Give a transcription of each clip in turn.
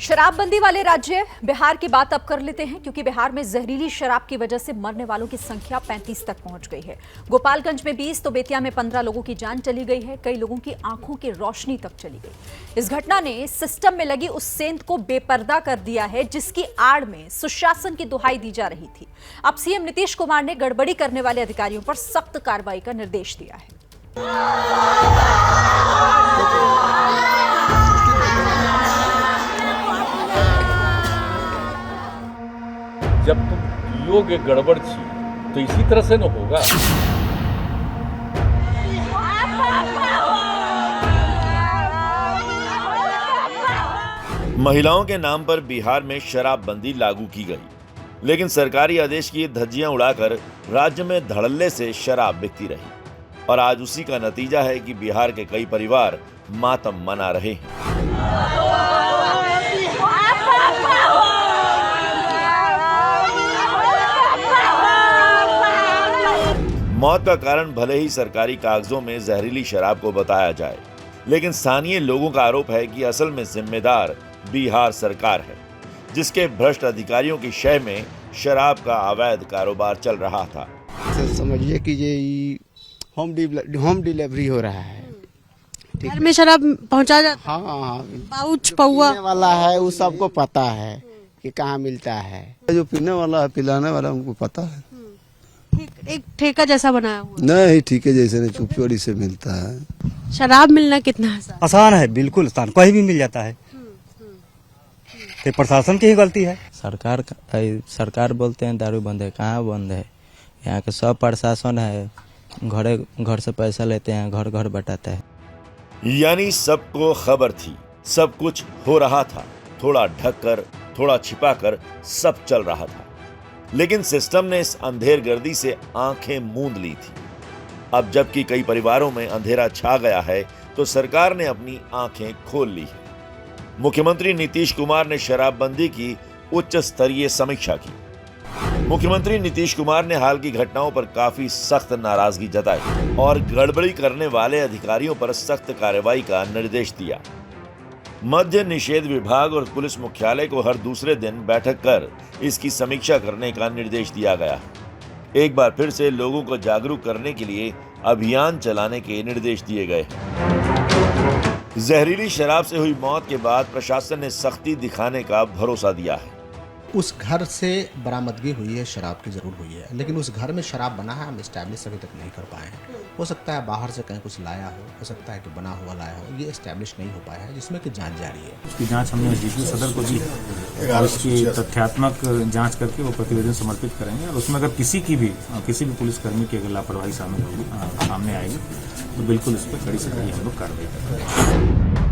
शराबबंदी वाले राज्य बिहार की बात अब कर लेते हैं, क्योंकि बिहार में जहरीली शराब की वजह से मरने वालों की संख्या 35 तक पहुंच गई है। गोपालगंज में 20 तो बेतिया में 15 लोगों की जान चली गई है। कई लोगों की आंखों की रोशनी तक चली गई। इस घटना ने सिस्टम में लगी उस सेंध को बेपर्दा कर दिया है जिसकी आड़ में सुशासन की दुहाई दी जा रही थी। अब सीएम नीतीश कुमार ने गड़बड़ी करने वाले अधिकारियों पर सख्त कार्रवाई का निर्देश दिया है। जब तुम पियोगे गड़बड़ चीज तो इसी तरह से न होगा। महिलाओं के नाम पर बिहार में शराबबंदी लागू की गई, लेकिन सरकारी आदेश की धज्जियां उड़ाकर राज्य में धड़ल्ले से शराब बिकती रही और आज उसी का नतीजा है कि बिहार के कई परिवार मातम मना रहे हैं। मौत का कारण भले ही सरकारी कागजों में जहरीली शराब को बताया जाए, लेकिन स्थानीय लोगों का आरोप है कि असल में जिम्मेदार बिहार सरकार है, जिसके भ्रष्ट अधिकारियों की शय में शराब का अवैध कारोबार चल रहा था। समझिए कि ये होम डिलीवरी हो रहा है। घर में शराब पहुंचा जाता है। हाँ, पाउच पौवा पीने वाला है वो सबको पता है कि कहाँ मिलता है। जो पीने वाला है पिलाने वाला उनको पता है। एक ठेका जैसा बनाया हुआ नहीं ठीक है, जैसे नहीं चुप चोरी से मिलता है। शराब मिलना कितना आसान है, बिल्कुल आसान, कहीं भी मिल जाता है। तो प्रशासन की ही गलती है। सरकार बोलते हैं दारू बंद है, कहाँ बंद है? यहाँ के सब प्रशासन है, घर से पैसा लेते हैं, घर घर बटाता है। यानी सबको खबर थी, सब कुछ हो रहा था, थोड़ा ढककर थोड़ा छिपाकर सब चल रहा था, लेकिन सिस्टम ने इस अंधेरगर्दी से आंखें मूंद ली थी। अब जबकि कई परिवारों में अंधेरा छा गया है तो सरकार ने अपनी आंखें खोल ली है। मुख्यमंत्री नीतीश कुमार ने शराबबंदी की उच्च स्तरीय समीक्षा की। मुख्यमंत्री नीतीश कुमार ने हाल की घटनाओं पर काफी सख्त नाराजगी जताई और गड़बड़ी करने वाले अधिकारियों पर सख्त कार्रवाई का निर्देश दिया। मद्य निषेध विभाग और पुलिस मुख्यालय को हर दूसरे दिन बैठक कर इसकी समीक्षा करने का निर्देश दिया गया है। एक बार फिर से लोगों को जागरूक करने के लिए अभियान चलाने के निर्देश दिए गए हैं। जहरीली शराब से हुई मौत के बाद प्रशासन ने सख्ती दिखाने का भरोसा दिया है। उस घर से बरामदगी हुई है, शराब की जरूर हुई है, लेकिन उस घर में शराब बना है हम एस्टैब्लिश अभी तक नहीं कर पाए हैं। हो सकता है बाहर से कहीं कुछ लाया हो सकता है कि बना हुआ लाया हो, ये एस्टैब्लिश नहीं हो पाया है, जिसमें कि जांच जारी है। उसकी जांच हमने एसडीपीओ सदर को दी है और उसकी तथ्यात्मक जांच करके वो प्रतिवेदन समर्पित करेंगे और उसमें अगर किसी भी पुलिसकर्मी की अगर लापरवाही सामने आएगी तो बिल्कुल उस पर कड़ी से कड़ी हम लोग कार्रवाई करेंगे।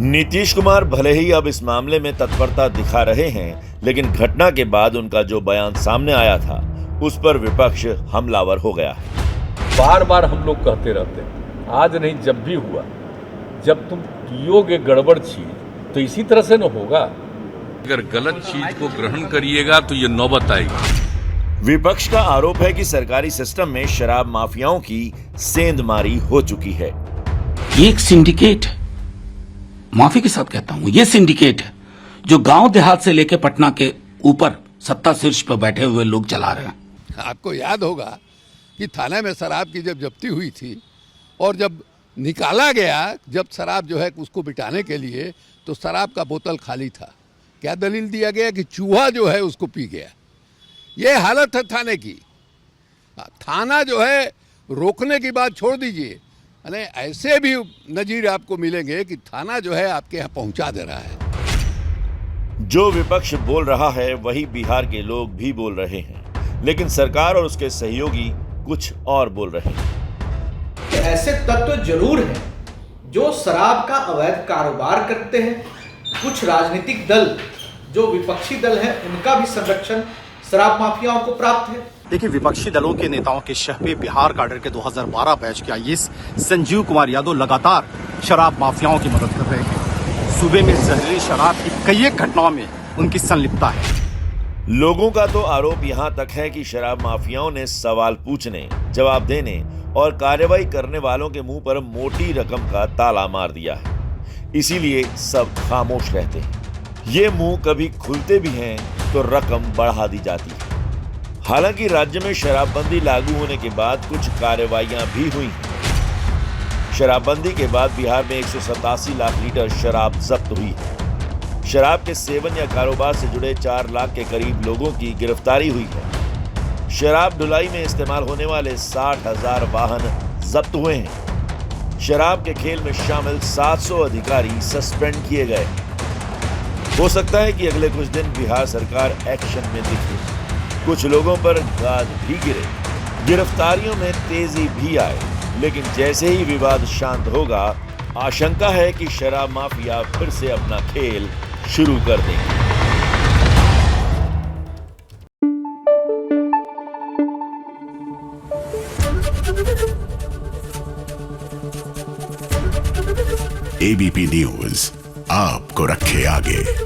नीतीश कुमार भले ही अब इस मामले में तत्परता दिखा रहे हैं, लेकिन घटना के बाद उनका जो बयान सामने आया था उस पर विपक्ष हमलावर हो गया है। बार बार हम लोग कहते रहते हैं, आज नहीं जब भी हुआ, जब तुम पियोगे गड़बड़ चीज तो इसी तरह से न होगा। अगर गलत चीज को ग्रहण करिएगा तो ये नौबत आएगी। विपक्ष का आरोप है कि सरकारी सिस्टम में शराब माफियाओं की सेंधमारी हो चुकी है। ये एक सिंडिकेट है, माफी के साथ कहता हूं, ये सिंडिकेट है जो गांव देहात से लेकर पटना के ऊपर सत्ता शीर्ष पर बैठे हुए लोग चला रहे हैं। आपको याद होगा कि थाने में शराब की जब जब्ती हुई थी और जब निकाला गया, जब शराब जो है उसको बिटाने के लिए, तो शराब का बोतल खाली था। क्या दलील दिया गया कि चूहा जो है उसको पी गया। ये हालत है थाने की। थाना जो है रोकने की बात छोड़ दीजिए, अरे ऐसे भी नजीर आपको मिलेंगे कि थाना जो है आपके यहाँ पहुंचा दे रहा है। जो विपक्ष बोल रहा है वही बिहार के लोग भी बोल रहे हैं, लेकिन सरकार और उसके सहयोगी कुछ और बोल रहे हैं। ऐसे तत्व जरूर हैं जो शराब का अवैध कारोबार करते हैं। कुछ राजनीतिक दल जो विपक्षी दल हैं उनका भी संरक्षण शराब माफियाओं को प्राप्त है। देखिए, विपक्षी दलों के नेताओं के शह पे बिहार काडर के 2012 बैच के आईएएस संजीव कुमार यादव लगातार शराब माफियाओं की मदद कर रहे हैं। सूबे में जहरीली शराब की कई घटनाओं में उनकी संलिप्तता है। लोगों का तो आरोप यहाँ तक है कि शराब माफियाओं ने सवाल पूछने, जवाब देने और कार्रवाई करने वालों के मुंह पर मोटी रकम का ताला मार दिया है, इसीलिए सब खामोश रहते हैं। ये मुंह कभी खुलते भी हैं तो रकम बढ़ा दी जाती है। हालांकि राज्य में शराबबंदी लागू होने के बाद कुछ कार्रवाइयां भी हुई हैं। शराबबंदी के बाद बिहार में 187 लाख लीटर शराब जब्त हुई है। शराब के सेवन या कारोबार से जुड़े 4 लाख के करीब लोगों की गिरफ्तारी हुई है। शराब ढुलाई में इस्तेमाल होने वाले 60,000 वाहन जब्त हुए हैं। शराब के खेल में शामिल 700 अधिकारी सस्पेंड किए गए। हो सकता है कि अगले कुछ दिन बिहार सरकार एक्शन में दिखे, कुछ लोगों पर गाज भी गिरे, गिरफ्तारियों में तेजी भी आए। लेकिन जैसे ही विवाद शांत होगा, आशंका है कि शराब माफिया फिर से अपना खेल शुरू कर देंगे। एबीपी न्यूज आपको रखे आगे।